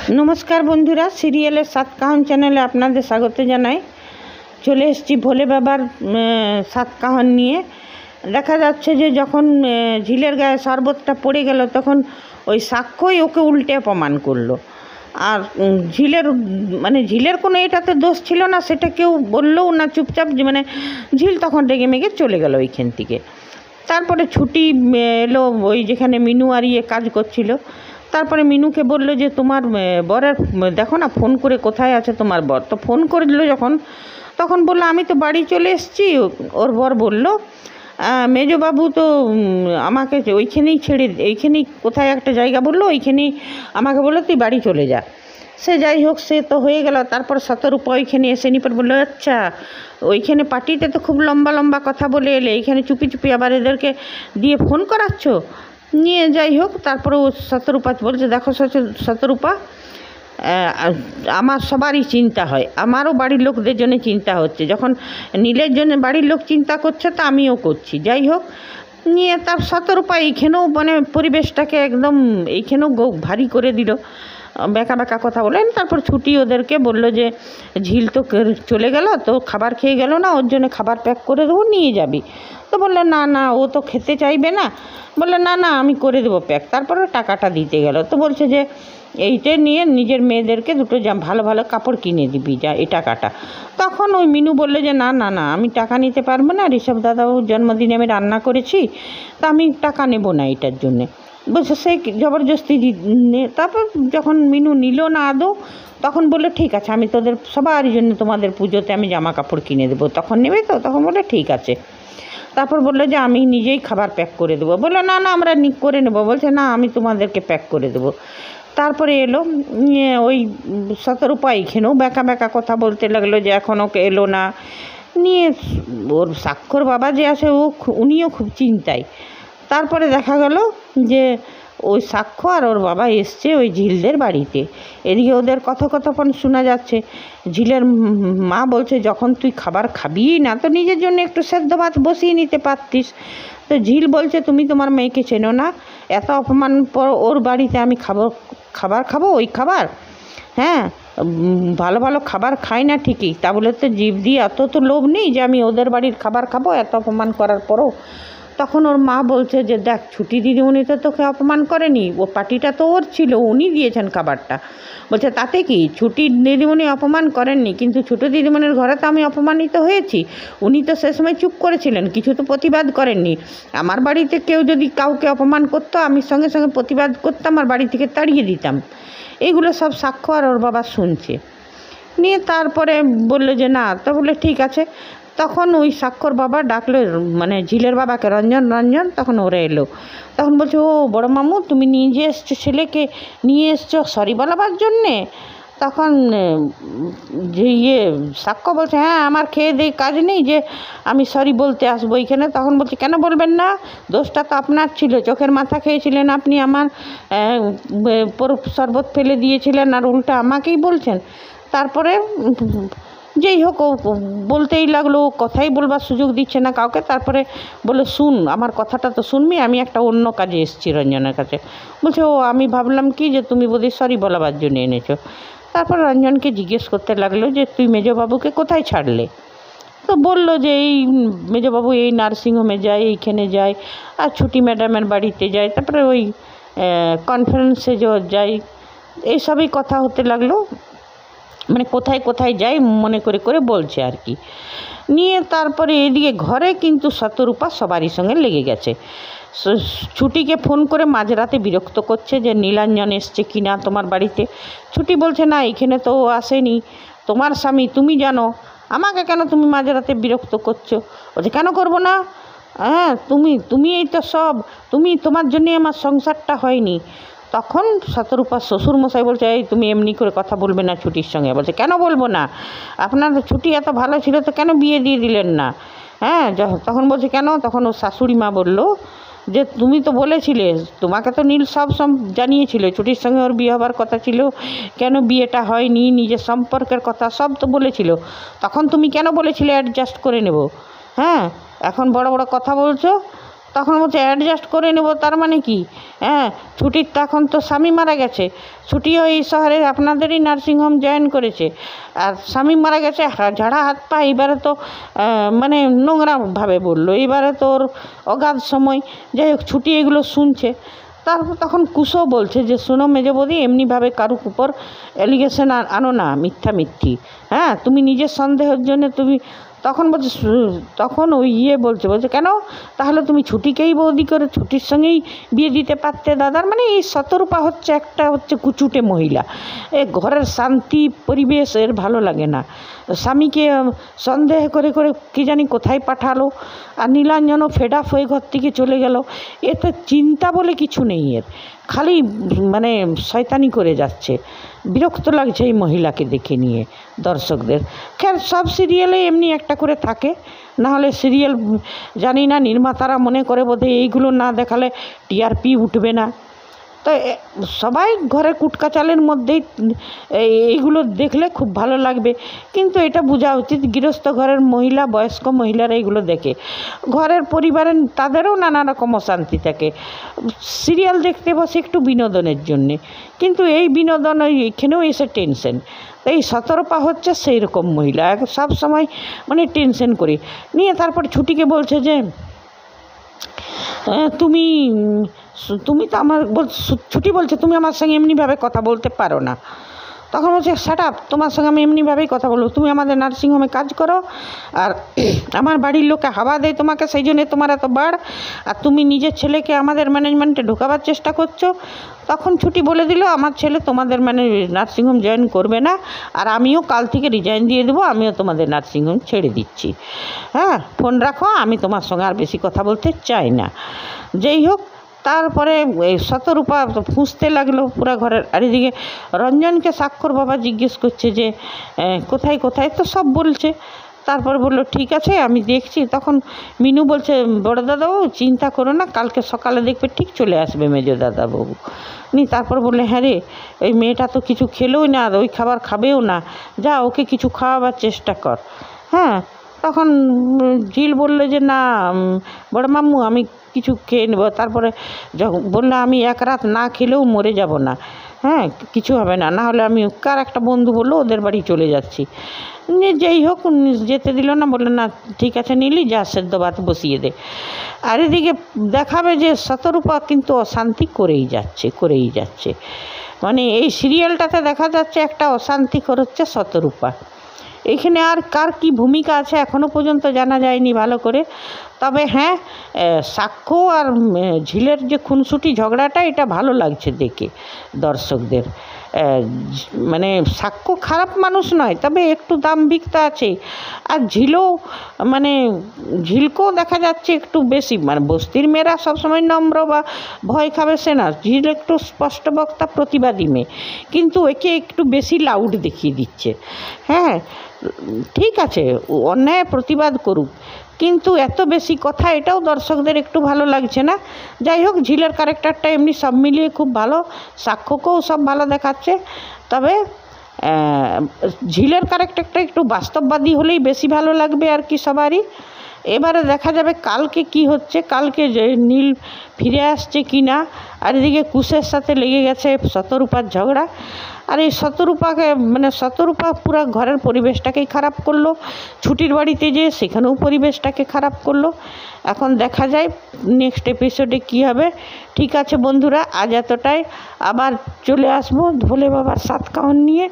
नमस्कार बंधुरा सिरियालेर सात काहन चैनेले आपनादेर स्वागत जानाई। चले एसेछि भोले बाबार सात काहन निये। देखा जाच्छे जे जखन झिलेर गाये शरबतटा पड़े गेल तखन ओई साक्ष्यई ओके उल्टे अपमान करलो। আর ঝিলের কোনো এটাতে দোষ ছিল না, সেটা কেউ বললেও না, চুপচাপ মানে ঝিল তখন রেগে মেগে চলে গেল ওইখান থেকে। তারপরে ছুটি এলো ওই যেখানে মিনু আর ইয়ে কাজ করছিল। তারপরে মিনুকে বললো যে তোমার বরের দেখো না ফোন করে কোথায় আছে তোমার বর। তো ফোন করলো যখন, তখন বললো আমি তো বাড়ি চলে এসেছি। ওর বর বললো মেজবাবু তো আমাকে ওইখানেই ছেড়ে, এইখানেই কোথায় একটা জায়গা বললো, ওইখানেই আমাকে বললো তুই বাড়ি চলে যা। সে যাই হোক, সে তো হয়ে গেল। তারপর শতরূপা ওইখানে এসে নিপর বললো আচ্ছা ওইখানে পার্টিতে তো খুব লম্বা লম্বা কথা বলে এলে, এইখানে চুপি চুপি আবার এদেরকে দিয়ে ফোন করাচ্ছ নিয়ে। যাই হোক, তারপরে ও শতরূপা বলছে দেখো শতরূপা, আমার সবারই চিন্তা হয়, আমারও বাড়ির লোকদের জন্য চিন্তা হচ্ছে, যখন নীলের জন্য বাড়ির লোক চিন্তা করছে তো আমিও করছি। যাই হোক নিয়ে তার শতরূপা এইখানেও মানে পরিবেশটাকে একদম এইখানেও ভারী করে দিল, বেঁকা বেঁকা কথা বলেন। তারপর ছুটি ওদেরকে বলল যে ঝিল তো চলে গেল, তো খাবার খেয়ে গেল না, ওর জন্য খাবার প্যাক করে দেবো, নিয়ে যাবি। তো বললো না না ও তো খেতে চাইবে না। বললো না না আমি করে দেবো প্যাক। তারপরে টাকাটা দিতে গেল। তো বলছে যে এইটা নিয়ে নিজের মেয়েদেরকে দুটো ভালো ভালো কাপড় কিনে দিবি যা এই টাকাটা। তখন ওই মিনু বললো যে না না না আমি টাকা নিতে পারবো না, ঋষভ দাদাবাবুর জন্মদিনে আমি রান্না করেছি, তা আমি টাকা নেব না এটার জন্যে। বলছে সে জবরদস্তি। তারপর যখন মিনু নিল না আদৌ, তখন বললো ঠিক আছে আমি তোদের সবার জন্য তোমাদের পুজোতে আমি জামা কাপড় কিনে দেবো, তখন নেবে তো? তখন বললো ঠিক আছে। তারপর বললো যে আমি নিজেই খাবার প্যাক করে দেবো। বললো না না আমরা করে নেবো। বলছে না আমি তোমাদেরকে প্যাক করে দেবো। তারপরে এলো ওই শতরূপা এইখানেও বেঁকা বেঁকা কথা বলতে লাগলো যে এখন ওকে এলো না নিয়ে। ওর স্বাক্ষর বাবা যে আছে উনিও খুব চিন্তায়। তারপরে দেখা গেল যে ওই সাক্ষ্য আর ওর বাবা এসছে ওই ঝিলদের বাড়িতে। এদিকে ওদের কথোপকথন শোনা যাচ্ছে। ঝিলের মা বলছে যখন তুই খাবার খাবি না তো নিজের জন্য একটু সেদ্ধ ভাত বসিয়ে নিতে পারতিস। তো ঝিল বলছে তুমি তোমার মেয়েকে চেনো না, এত অপমান পর ওর বাড়িতে আমি খাবার খাবো ওই খাবার? হ্যাঁ ভালো ভালো খাবার খাই না ঠিকই, তা বলে তো জিভ দিয়ে এত তো লোভ নেই যে আমি ওদের বাড়ির খাবার খাবো এত অপমান করার পরও। তখন ওর মা বলছে যে দেখ ছুটি দিদিমণি তো তোকে অপমান করেনি, ও পার্টিটা তো ওর ছিল, উনি দিয়েছেন খাবারটা। বলছে তাতে কি, ছুটি দিদিমণি অপমান করেননি, কিন্তু ছোটো দিদিমণির ঘরে তো আমি অপমানিত হয়েছি। উনি তো সে সময় চুপ করেছিলেন, কিছু তো প্রতিবাদ করেননি। আমার বাড়িতে কেউ যদি কাউকে অপমান করতো আমি সঙ্গে সঙ্গে প্রতিবাদ করতাম আর বাড়ি থেকে তাড়িয়ে দিতাম। এইগুলো সব সাক্ষ্য আর ওর বাবা শুনছে নিয়ে। তারপরে বললো যে না, তো বললে ঠিক আছে। তখন ওই সাক্ষর বাবা ডাকলো মানে ঝিলের বাবাকে, রঞ্জন রঞ্জন। তখন ওরা এলো। তখন বলছে ও বড় মামু তুমি নিজে এসছো, ছেলেকে নিয়ে এসছো সরি বলাবার জন্যে? তখন যে সাক্ষ্য বলছে হ্যাঁ আমার খেয়ে দিয়ে কাজ নেই যে আমি সরি বলতে আসবো এইখানে। তখন বলছে কেন বলবেন না, দোষটা তো আপনার ছিল, চোখের মাথা খেয়েছিলেন আপনি, আমার শরবত ফেলে দিয়েছিলেন আর উল্টা আমাকেই বলছেন। তারপরে যেই হোক ও বলতেই লাগলো, কথাই বলবার সুযোগ দিচ্ছে না কাউকে। তারপরে বলে শুন আমার কথাটা তো শুনবি, আমি একটা অন্য কাজে এসেছি রঞ্জনের কাছে। বলছে ও আমি ভাবলাম কি যে তুমি বোধহয় সরি বলাবার জন্য এনেছো। তারপর রঞ্জনকে জিজ্ঞেস করতে লাগলো যে তুই মেজবাবুকে কোথায় ছাড়লে? তো বললো যে এই মেজবাবু এই নার্সিংহোমে যায়, এইখানে যায়, আর ছুটি ম্যাডামের বাড়িতে যায়, তারপরে ওই কনফারেন্সে যাই, এইসবই কথা হতে লাগলো। মানে কোথায় কোথায় যাই মনে করে করে বলছে আর কি নিয়ে। তারপরে এদিকে ঘরে কিন্তু শতরূপা সবারই সঙ্গে লেগে গেছে। ছুটিকে ফোন করে মাঝরাতে বিরক্ত করছে যে নীলাঞ্জন এসছে কি না তোমার বাড়িতে। ছুটি বলছে না এখানে তো আসেনি, তোমার স্বামী তুমি জানো, আমাকে কেন তুমি মাঝরাতে বিরক্ত করছো? বলছে কেন করবো না, হ্যাঁ তুমি এই তো সব, তোমার জন্যই আমার সংসারটা হয়নি। তখন শতরূপার শ্বশুরমশাই বলছে এই তুমি এমনি করে কথা বলবে না ছুটির সঙ্গে। বলছে কেন বলবো না, আপনার ছুটি এত ভালো ছিল তো কেন বিয়ে দিয়ে দিলেন না? হ্যাঁ তখন বলছে কেন? তখন ওর শাশুড়ি মা বললো যে তুমি তো বলেছিলে, তোমাকে তো নীল সব জানিয়েছিল ছুটির সঙ্গে ওর বিয়ে হবার কথা ছিল, কেন বিয়েটা হয়নি, নিজের সম্পর্কের কথা সব তো বলেছিল, তখন তুমি কেন বলেছিলে অ্যাডজাস্ট করে নেব? হ্যাঁ এখন বড় বড় কথা বলছো। তখন বলছে অ্যাডজাস্ট করে নেব, তার মানে কি? হ্যাঁ, ছুটির তখন তো স্বামী মারা গেছে, ছুটিও এই শহরে আপনাদেরই নার্সিংহোম জয়েন করেছে, আর স্বামী মারা গেছে, ঝাড়া হাত পা। এবারে তো মানে নোংরাভাবে বললো, এবারে তো ওর অগাধ সময়, যাই হোক ছুটি এগুলো শুনছে। তারপর তখন কুশও বলছে যে শোনো মেজো বৌদি, এমনিভাবে কারুর উপর অ্যালিগেশন আনো না, মিথ্যি। হ্যাঁ, তুমি নিজের সন্দেহের জন্য তুমি তখন বলছে, তখন ওই বলছে কেন তাহলে তুমি ছুটিকেই বৌদি করে ছুটির সঙ্গেই বিয়ে দিতে পারতে দাদার। মানে এই শতরূপা হচ্ছে একটা কুচুটে মহিলা, এ ঘরের শান্তি পরিবেশ এর ভালো লাগে না। স্বামীকে সন্দেহ করে করে কি জানি কোথায় পাঠালো, আর নীলাঞ্জনও ফেড আপ হয়ে ঘর থেকে চলে গেল। এতে চিন্তা বলে কিছু নেই এর, খালি মানে শয়তানি করে যাচ্ছে। বিরক্ত লাগছে এই মহিলাকে দেখে নিয়ে দর্শকদের। খের সব সিরিয়ালে এমনি একটা করে থাকে, নাহলে সিরিয়াল জানি না নির্মাতারা মনে করে বোধহয় এইগুলো না দেখালে টিআরপি উঠবে না। তো সবাই ঘরে কুটকাচালের মধ্যেই এইগুলো দেখলে খুব ভালো লাগবে, কিন্তু এটা বোঝা উচিত গৃহস্থ ঘরের মহিলা, বয়স্ক মহিলারা এগুলো দেখে, ঘরের পরিবারের তাদেরও নানা রকম অশান্তি থাকে। সিরিয়াল দেখতে বসে একটু বিনোদনের জন্যে, কিন্তু এই বিনোদন এখানেও এসে টেনশন। এই শতরূপা হচ্ছে সেই রকম মহিলা, সব সময় মানে টেনশন করে নিয়ে তারপর ছুটিকে বলছে যে তুমি তুমি তো আমার ছুটি বলছে তুমি আমার সঙ্গে এমনিভাবে কথা বলতে পারো না। তখন বলছে শাট আপ, তোমার সঙ্গে আমি এমনিভাবেই কথা বলবো, তুমি আমাদের নার্সিংহোমে কাজ করো আর আমার বাড়ির লোকে হাওয়া দেয় তোমাকে, সেই জন্যে তোমার এত বাড়, আর তুমি নিজের ছেলেকে আমাদের ম্যানেজমেন্টে ঢোকাবার চেষ্টা করছো। তখন ছুটি বলে দিল আমার ছেলে তোমাদের নার্সিংহোম জয়েন করবে না, আর আমিও কাল থেকে রিজাইন দিয়ে দেবো, আমিও তোমাদের নার্সিংহোম ছেড়ে দিচ্ছি। হ্যাঁ, ফোন রাখো, আমি তোমার সঙ্গে আর বেশি কথা বলতে চাই না। যেই হোক, তারপরে শতরূপা ফুঁসতে লাগলো পুরা ঘরের। আর এদিকে রঞ্জনকে স্বাক্ষর বাবা জিজ্ঞেস করছে যে কোথায় কোথায়, তো সব বলছে। তারপর বললো ঠিক আছে আমি দেখছি। তখন মিনু বলছে বড় দাদাবাবু চিন্তা করো না, কালকে সকালে দেখবে ঠিক চলে আসবে মেজো দাদাবাবু। তারপর বললে হ্যাঁ রে, ওই মেয়েটা তো কিছু খেলেও না, ওই খাবার খাবেও না, যা ওকে কিছু খাওয়াবার চেষ্টা কর। হ্যাঁ, তখন ঝিল বললো যে না বড় মাম্মু আমি কিছু খেয়ে নেবো। তারপরে যখন বললো আমি এক রাত না খেলেও মরে যাব না, হ্যাঁ কিছু হবে না, না হলে আমি কার একটা বন্ধু বললো ওদের বাড়ি চলে যাচ্ছি। যেই হোক যেতে দিল না, বললো না ঠিক আছে নীলি যা সেদ্ধ ভাত বসিয়ে দে। আর এদিকে দেখাবে যে শতরূপা কিন্তু অশান্তি করেই যাচ্ছে। মানে এই সিরিয়ালটাতে দেখা যাচ্ছে একটা অশান্তি করছে শতরূপা। এখানে আর কার কি ভূমিকা আছে এখনও পর্যন্ত জানা যায়নি ভালো করে। তবে হ্যাঁ, সাক্ষ্য আর ঝিলের যে খুনসুটি ঝগড়াটা, এটা ভালো লাগছে দেখে দর্শকদের। মানে সাক্ষ্য খারাপ মানুষ নয়, তবে একটু দাম্ভিকতা আছে। আর ঝিলকেও দেখা যাচ্ছে একটু বেশি, মানে বস্তির মেয়েরা সবসময় নম্র বা ভয় খাবে সে না, ঝিল একটু স্পষ্ট বক্তা প্রতিবাদী মেয়ে, কিন্তু একে একটু বেশি লাউড দেখিয়ে দিচ্ছে। হ্যাঁ ঠিক আছে, অন্যায় প্রতিবাদ করুক, কিন্তু এত বেশি কথা এটাও দর্শকদের একটু ভালো লাগছে না। যাই হোক, ঝিলের ক্যারেক্টারটা এমনি সব মিলিয়ে খুব ভালো, সাক্ষ্যকেও সব ভালো দেখাচ্ছে। তবে ঝিলের ক্যারেক্টারটা একটু বাস্তববাদী হলেই বেশি ভালো লাগবে আর কি সবারই। এবারে দেখা যাবে কালকে কি হচ্ছে, কালকে যে নীল ফিরে আসছে কি না। আর এদিকে কুশের সাথে লেগে গেছে শতরূপার ঝগড়া। আর এই শতরূপা পুরো ঘরের পরিবেশটাকেই খারাপ করলো, ছুটির বাড়িতে যেয়ে সেখানেও পরিবেশটাকে খারাপ করলো। এখন দেখা যায় নেক্সট এপিসোডে কি হবে। ঠিক আছে বন্ধুরা, আজ এতটাই, আবার চলে আসবো ভোলে বাবার সাত কাহন নিয়ে।